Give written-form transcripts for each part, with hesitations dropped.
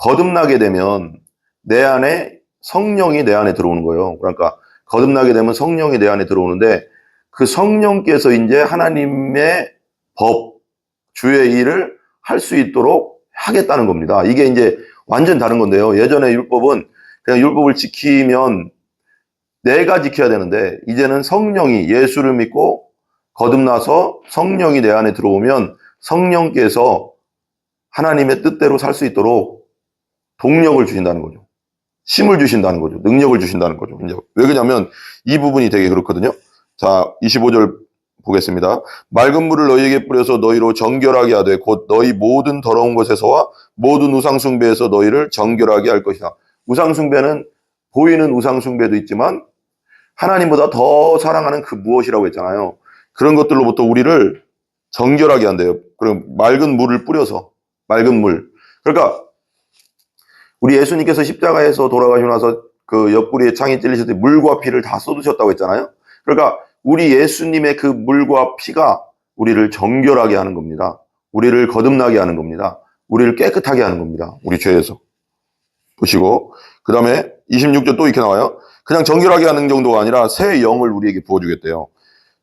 거듭나게 되면 내 안에 성령이 내 안에 들어오는 거예요. 그러니까 거듭나게 되면 성령이 내 안에 들어오는데 그 성령께서 이제 하나님의 법, 주의 일을 할 수 있도록 하겠다는 겁니다. 이게 이제 완전 다른 건데요. 예전에 율법은 그냥 율법을 지키면 내가 지켜야 되는데 이제는 성령이 예수를 믿고 거듭나서 성령이 내 안에 들어오면 성령께서 하나님의 뜻대로 살 수 있도록 동력을 주신다는 거죠. 힘을 주신다는 거죠. 능력을 주신다는 거죠. 이제 왜 그러냐면 이 부분이 되게 그렇거든요. 자, 25절 보겠습니다. 맑은 물을 너희에게 뿌려서 너희로 정결하게 하되 곧 너희 모든 더러운 것에서와 모든 우상숭배에서 너희를 정결하게 할 것이다. 우상숭배는 보이는 우상숭배도 있지만 하나님보다 더 사랑하는 그 무엇이라고 했잖아요. 그런 것들로부터 우리를 정결하게 한대요. 그럼 맑은 물을 뿌려서 맑은 물. 그러니까 우리 예수님께서 십자가에서 돌아가시고 나서 그 옆구리에 창이 찔리실 때 물과 피를 다 쏟으셨다고 했잖아요. 그러니까 우리 예수님의 그 물과 피가 우리를 정결하게 하는 겁니다. 우리를 거듭나게 하는 겁니다. 우리를 깨끗하게 하는 겁니다. 우리 죄에서. 보시고 그 다음에 26절 또 이렇게 나와요. 그냥 정결하게 하는 정도가 아니라 새 영을 우리에게 부어주겠대요.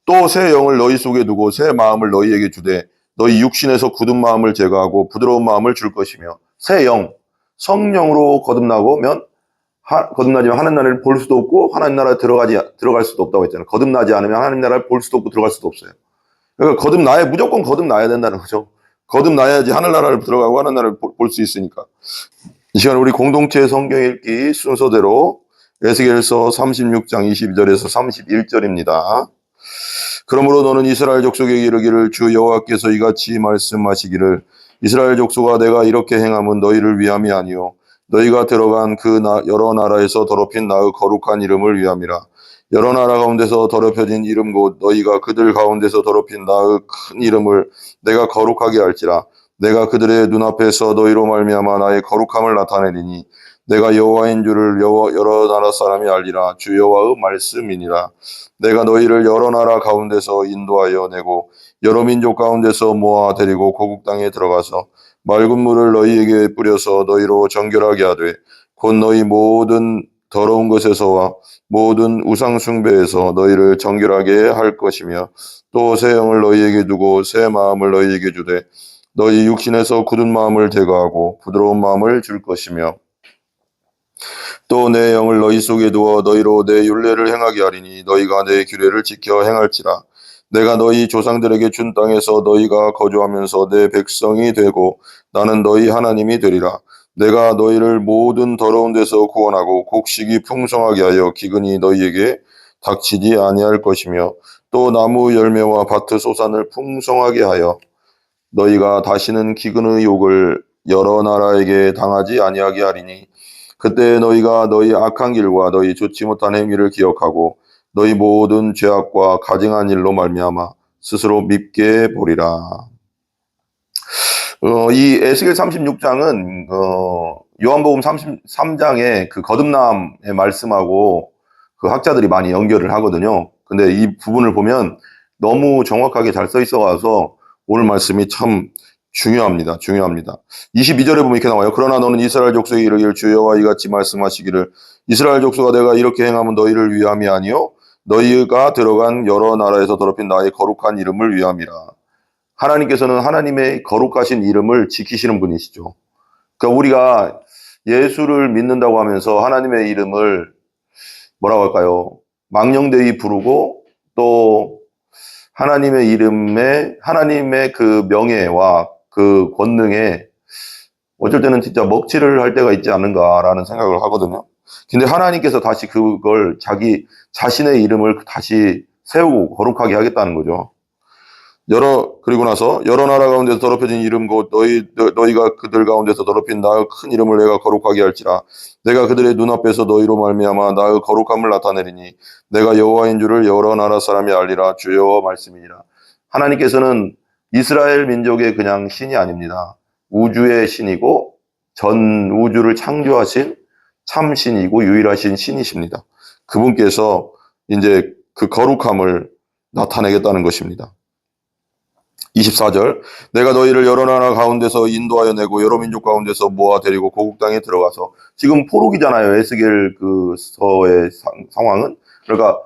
또 새 영을 너희 속에 두고 새 마음을 너희에게 주되 너희 육신에서 굳은 마음을 제거하고 부드러운 마음을 줄 것이며 새 영, 성령으로 거듭나면 거듭나지만 하나님 나라를 볼 수도 없고 하나님 나라에 들어갈 수도 없다고 했잖아요. 거듭나지 않으면 하나님 나라를 볼 수도 없고 들어갈 수도 없어요. 그러니까 무조건 거듭나야 된다는 거죠. 거듭나야지 하늘나라를 들어가고 하늘나라를 볼 수 있으니까. 이 시간 우리 공동체 성경 읽기 순서대로 에스겔서 36장 22절에서 31절입니다. 그러므로 너는 이스라엘 족속에게 이르기를 주 여호와께서 이같이 말씀하시기를 이스라엘 족속아 내가 이렇게 행함은 너희를 위함이 아니요 너희가 들어간 그 여러 나라에서 더럽힌 나의 거룩한 이름을 위함이라. 여러 나라 가운데서 더럽혀진 이름 곧 너희가 그들 가운데서 더럽힌 나의 큰 이름을 내가 거룩하게 할지라. 내가 그들의 눈앞에서 너희로 말미암아 나의 거룩함을 나타내리니 내가 여호와인 줄을 여러 나라 사람이 알리라. 주 여호와의 말씀이니라. 내가 너희를 여러 나라 가운데서 인도하여 내고 여러 민족 가운데서 모아 데리고 고국 땅에 들어가서 맑은 물을 너희에게 뿌려서 너희로 정결하게 하되 곧 너희 모든 더러운 것에서와 모든 우상 숭배에서 너희를 정결하게 할 것이며 또 새 영을 너희에게 두고 새 마음을 너희에게 주되 너희 육신에서 굳은 마음을 제거하고 부드러운 마음을 줄 것이며 또 내 영을 너희 속에 두어 너희로 내 율례를 행하게 하리니 너희가 내 규례를 지켜 행할지라. 내가 너희 조상들에게 준 땅에서 너희가 거주하면서 내 백성이 되고 나는 너희 하나님이 되리라. 내가 너희를 모든 더러운 데서 구원하고 곡식이 풍성하게 하여 기근이 너희에게 닥치지 아니할 것이며 또 나무 열매와 밭의 소산을 풍성하게 하여 너희가 다시는 기근의 욕을 여러 나라에게 당하지 아니하게 하리니 그때 너희가 너희 악한 길과 너희 좋지 못한 행위를 기억하고 너희 모든 죄악과 가증한 일로 말미암아 스스로 밉게 보리라. 이 에스겔 36장은 요한복음 33장의 그 거듭남의 말씀하고 그 학자들이 많이 연결을 하거든요. 근데 이 부분을 보면 너무 정확하게 잘 써 있어가서 오늘 말씀이 참 중요합니다. 22절에 보면 이렇게 나와요. 그러나 너는 이스라엘 족속에 이르기를 주 여호와 이같이 말씀하시기를 이스라엘 족속아 내가 이렇게 행하면 너희를 위함이 아니요 너희가 들어간 여러 나라에서 더럽힌 나의 거룩한 이름을 위함이라. 하나님께서는 하나님의 거룩하신 이름을 지키시는 분이시죠. 그러니까 우리가 예수를 믿는다고 하면서 하나님의 이름을 뭐라고 할까요? 망령되이 부르고 또 하나님의 이름에 하나님의 그 명예와 그 권능에 어쩔 때는 진짜 먹칠을 할 때가 있지 않는가라는 생각을 하거든요. 근데 하나님께서 다시 그걸 자기 자신의 이름을 다시 세우고 거룩하게 하겠다는 거죠. 그리고 나서 여러 나라 가운데서 더럽혀진 이름 곧 너희가 그들 가운데서 더럽힌 나의 큰 이름을 내가 거룩하게 할지라. 내가 그들의 눈앞에서 너희로 말미암아 나의 거룩함을 나타내리니 내가 여호와인 줄을 여러 나라 사람이 알리라. 주 여호와 말씀이니라. 하나님께서는 이스라엘 민족의 그냥 신이 아닙니다. 우주의 신이고 전 우주를 창조하신 참 신이고 유일하신 신이십니다. 그분께서 이제 그 거룩함을 나타내겠다는 것입니다. 24절. 내가 너희를 여러 나라 가운데서 인도하여 내고 여러 민족 가운데서 모아 데리고 고국 땅에 들어가서, 지금 포로기잖아요. 에스겔 그 서의 상황은. 그러니까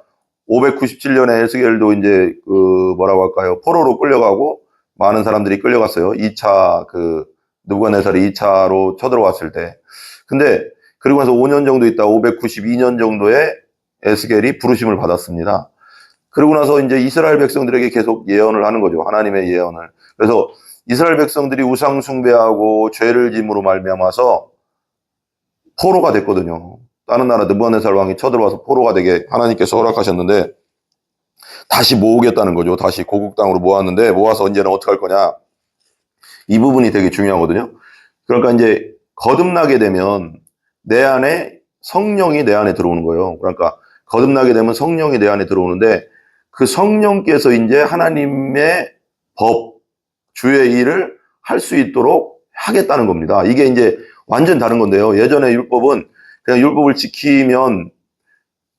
597년에 에스겔도 이제 그 뭐라고 할까요? 포로로 끌려가고 많은 사람들이 끌려갔어요. 2차 그 느부갓네살이 2차로 쳐들어왔을 때. 근데 그리고 나서 5년 정도 있다 592년 정도에 에스겔이 부르심을 받았습니다. 그러고 나서 이제 이스라엘 백성들에게 계속 예언을 하는 거죠. 하나님의 예언을. 그래서 이스라엘 백성들이 우상 숭배하고 죄를 짐으로 말미암아서 포로가 됐거든요. 다른 나라 느부갓네살 왕이 쳐들어와서 포로가 되게 하나님께서 허락하셨는데, 다시 모으겠다는 거죠. 다시 고국 땅으로 모았는데, 모아서 이제는 어떻게 할 거냐. 이 부분이 되게 중요하거든요. 그러니까 이제 거듭나게 되면 내 안에 성령이 내 안에 들어오는 거예요. 그러니까 거듭나게 되면 성령이 내 안에 들어오는데, 그 성령께서 이제 하나님의 법, 주의 일을 할 수 있도록 하겠다는 겁니다. 이게 이제 완전 다른 건데요. 예전에 율법은 그냥 율법을 지키면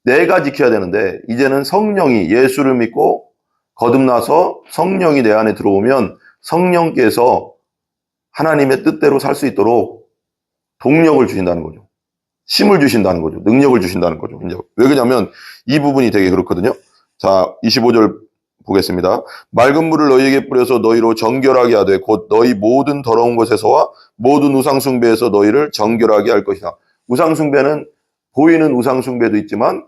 내가 지켜야 되는데, 이제는 성령이, 예수를 믿고 거듭나서 성령이 내 안에 들어오면 성령께서 하나님의 뜻대로 살 수 있도록 동력을 주신다는 거죠. 힘을 주신다는 거죠. 능력을 주신다는 거죠. 이제 왜 그러냐면 이 부분이 되게 그렇거든요. 자, 25절 보겠습니다. 맑은 물을 너희에게 뿌려서 너희로 정결하게 하되 곧 너희 모든 더러운 것에서와 모든 우상숭배에서 너희를 정결하게 할 것이다. 우상숭배는 보이는 우상숭배도 있지만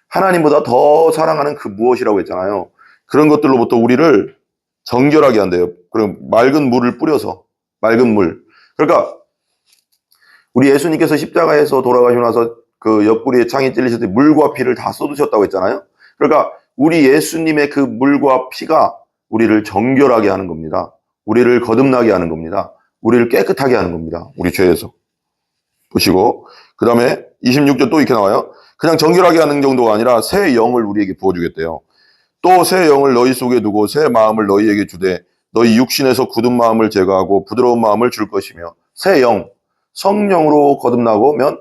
하나님보다 더 사랑하는 그 무엇이라고 했잖아요. 그런 것들로부터 우리를 정결하게 한대요. 그럼 맑은 물을 뿌려서, 맑은 물. 그러니까 우리 예수님께서 십자가에서 돌아가시고 나서 그 옆구리에 창이 찔리실 때 물과 피를 다 쏟으셨다고 했잖아요. 그러니까 우리 예수님의 그 물과 피가 우리를 정결하게 하는 겁니다. 우리를 거듭나게 하는 겁니다. 우리를 깨끗하게 하는 겁니다. 우리 죄에서. 보시고, 그 다음에 26절 또 이렇게 나와요. 그냥 정결하게 하는 정도가 아니라 새 영을 우리에게 부어주겠대요. 또 새 영을 너희 속에 두고 새 마음을 너희에게 주되 너희 육신에서 굳은 마음을 제거하고 부드러운 마음을 줄 것이며, 새 영, 성령으로 거듭나면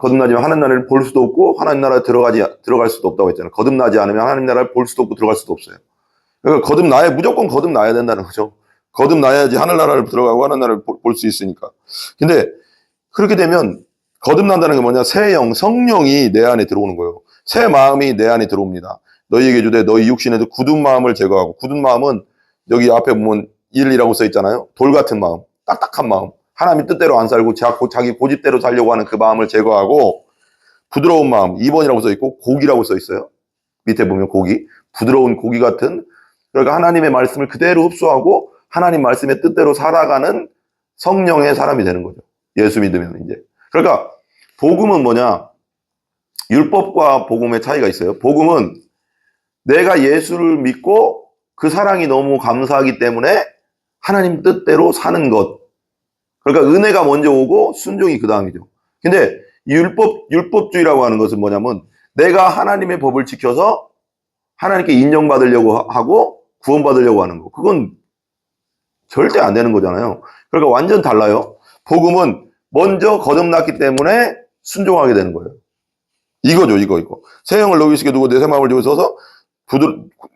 거듭나지만 하나님 나라를 볼 수도 없고 하나님 나라에 들어갈 수도 없다고 했잖아요. 거듭나지 않으면 하나님 나라를 볼 수도 없고 들어갈 수도 없어요. 그러니까 무조건 거듭나야 된다는 거죠. 거듭나야지 하늘나라를 들어가고 하늘나라를 볼 수 있으니까. 근데 그렇게 되면 거듭난다는 게 뭐냐? 새 영, 성령이 내 안에 들어오는 거예요. 새 마음이 내 안에 들어옵니다. 너희에게 주되 너희 육신에도 굳은 마음을 제거하고, 굳은 마음은 여기 앞에 보면 1이라고 써 있잖아요. 돌 같은 마음, 딱딱한 마음, 하나님 뜻대로 안 살고 자기 고집대로 살려고 하는 그 마음을 제거하고, 부드러운 마음 2번이라고 써 있고 고기라고 써 있어요. 밑에 보면 고기, 부드러운 고기 같은, 그러니까 하나님의 말씀을 그대로 흡수하고 하나님 말씀의 뜻대로 살아가는 성령의 사람이 되는 거죠. 예수 믿으면 이제. 그러니까 복음은 뭐냐? 율법과 복음의 차이가 있어요. 복음은 내가 예수를 믿고 그 사랑이 너무 감사하기 때문에 하나님 뜻대로 사는 것. 그러니까 은혜가 먼저 오고 순종이 그 다음이죠. 근데 율법주의라고 하는 것은 뭐냐면 내가 하나님의 법을 지켜서 하나님께 인정받으려고 하고 구원받으려고 하는 거. 그건 절대 안 되는 거잖아요. 그러니까 완전 달라요. 복음은 먼저 거듭났기 때문에 순종하게 되는 거예요. 이거죠, 이거. 새 영을 너희 속에 두고 내 새 마음을 주고 써서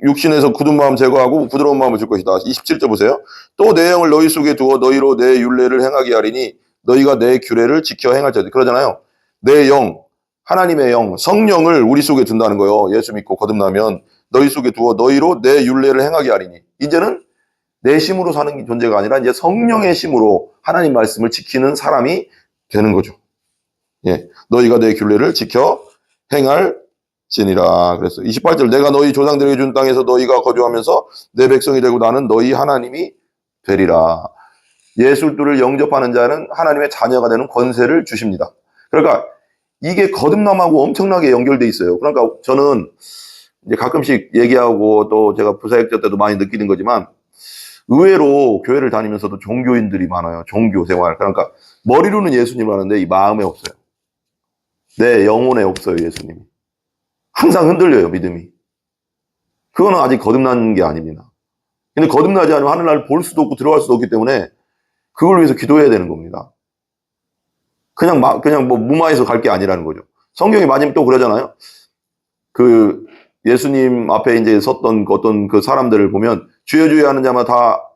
육신에서 굳은 마음 제거하고 부드러운 마음을 줄 것이다. 27절 보세요. 또 내 영을 너희 속에 두어 너희로 내 율례를 행하게 하리니 너희가 내 규례를 지켜 행할지어다. 그러잖아요. 내 영, 하나님의 영, 성령을 우리 속에 둔다는 거예요. 예수 믿고 거듭나면 너희 속에 두어 너희로 내 율례를 행하게 하리니, 이제는 내 힘으로 사는 존재가 아니라 이제 성령의 힘으로 하나님 말씀을 지키는 사람이 되는 거죠. 예, 너희가 내 규례를 지켜 행할지니라. 그래서 28절, 내가 너희 조상들에게 준 땅에서 너희가 거주하면서 내 백성이 되고 나는 너희 하나님이 되리라. 예수를 영접하는 자는 하나님의 자녀가 되는 권세를 주십니다. 그러니까 이게 거듭남하고 엄청나게 연결돼 있어요. 그러니까 저는 이제 가끔씩 얘기하고 또 제가 부사역자 때도 많이 느끼는 거지만, 의외로 교회를 다니면서도 종교인들이 많아요. 종교 생활. 그러니까 머리로는 예수님을 아는데 이 마음에 없어요. 내 영혼에 없어요, 예수님이. 항상 흔들려요, 믿음이. 그거는 아직 거듭난 게 아닙니다. 근데 거듭나지 않으면 하늘나라를 볼 수도 없고 들어갈 수도 없기 때문에 그걸 위해서 기도해야 되는 겁니다. 그냥 뭐 무마해서 갈 게 아니라는 거죠. 성경이 맞으면 또 그러잖아요. 그 예수님 앞에 이제 섰던 어떤 그 사람들을 보면 주여 주여 하는 자마다 다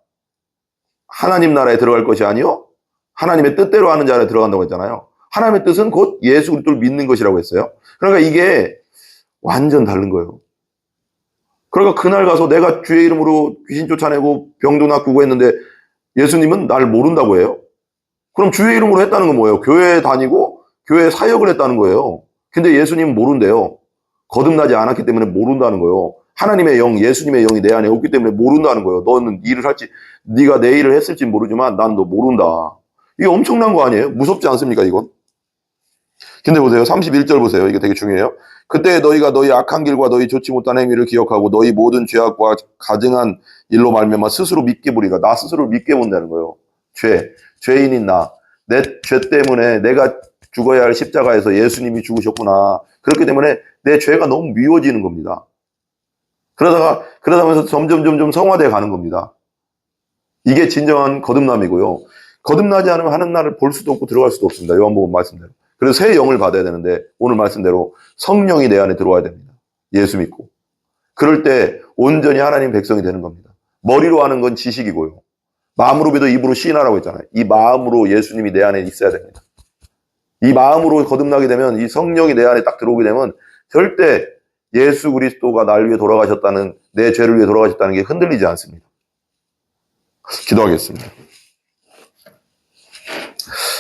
하나님 나라에 들어갈 것이 아니요 하나님의 뜻대로 하는 자에 들어간다고 했잖아요. 하나님의 뜻은 곧 예수 그리스도를 믿는 것이라고 했어요. 그러니까 이게 완전 다른 거예요. 그러니까 그날 가서 내가 주의 이름으로 귀신 쫓아내고 병도 낫고 했는데 예수님은 날 모른다고 해요. 그럼 주의 이름으로 했다는 건 뭐예요? 교회에 다니고 교회 사역을 했다는 거예요. 근데 예수님은 모른대요. 거듭나지 않았기 때문에 모른다는 거예요. 하나님의 영, 예수님의 영이 내 안에 없기 때문에 모른다는 거예요. 너는 일을 할지, 네가 내 일을 했을지 모르지만 난 너 모른다. 이게 엄청난 거 아니에요? 무섭지 않습니까, 이건? 근데 보세요. 31절 보세요. 이게 되게 중요해요. 그때 너희가 너희 악한 길과 너희 좋지 못한 행위를 기억하고 너희 모든 죄악과 가증한 일로 말미암아 스스로 믿게 보리라. 나 스스로 믿게 본다는 거예요. 죄인인 나. 내 죄 때문에 내가 죽어야 할 십자가에서 예수님이 죽으셨구나. 그렇기 때문에 내 죄가 너무 미워지는 겁니다. 그러다 보면서 점점 성화되어 가는 겁니다. 이게 진정한 거듭남이고요. 거듭나지 않으면 하는 날을 볼 수도 없고 들어갈 수도 없습니다. 요한복음 말씀대로. 그래서 새 영을 받아야 되는데 오늘 말씀대로 성령이 내 안에 들어와야 됩니다. 예수 믿고. 그럴 때 온전히 하나님 백성이 되는 겁니다. 머리로 하는 건 지식이고요. 마음으로 믿어 입으로 시인하라고 했잖아요. 이 마음으로 예수님이 내 안에 있어야 됩니다. 이 마음으로 거듭나게 되면 이 성령이 내 안에 딱 들어오게 되면 절대 예수 그리스도가 날 위해 돌아가셨다는 내 죄를 위해 돌아가셨다는 게 흔들리지 않습니다. 기도하겠습니다.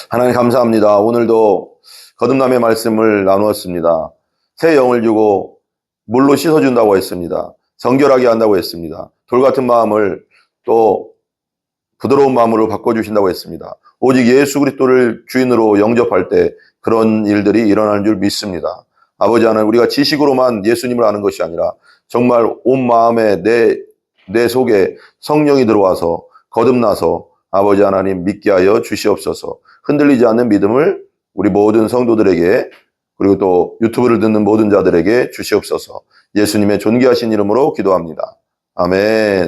하나님 감사합니다. 오늘도 거듭남의 말씀을 나누었습니다. 새 영을 주고 물로 씻어준다고 했습니다. 정결하게 한다고 했습니다. 돌 같은 마음을 또 부드러운 마음으로 바꿔주신다고 했습니다. 오직 예수 그리스도를 주인으로 영접할 때 그런 일들이 일어나는 줄 믿습니다. 아버지 하나님, 우리가 지식으로만 예수님을 아는 것이 아니라 정말 온 마음에 내 속에 성령이 들어와서 거듭나서 아버지 하나님 믿게 하여 주시옵소서. 흔들리지 않는 믿음을 우리 모든 성도들에게 그리고 또 유튜브를 듣는 모든 자들에게 주시옵소서. 예수님의 존귀하신 이름으로 기도합니다. 아멘.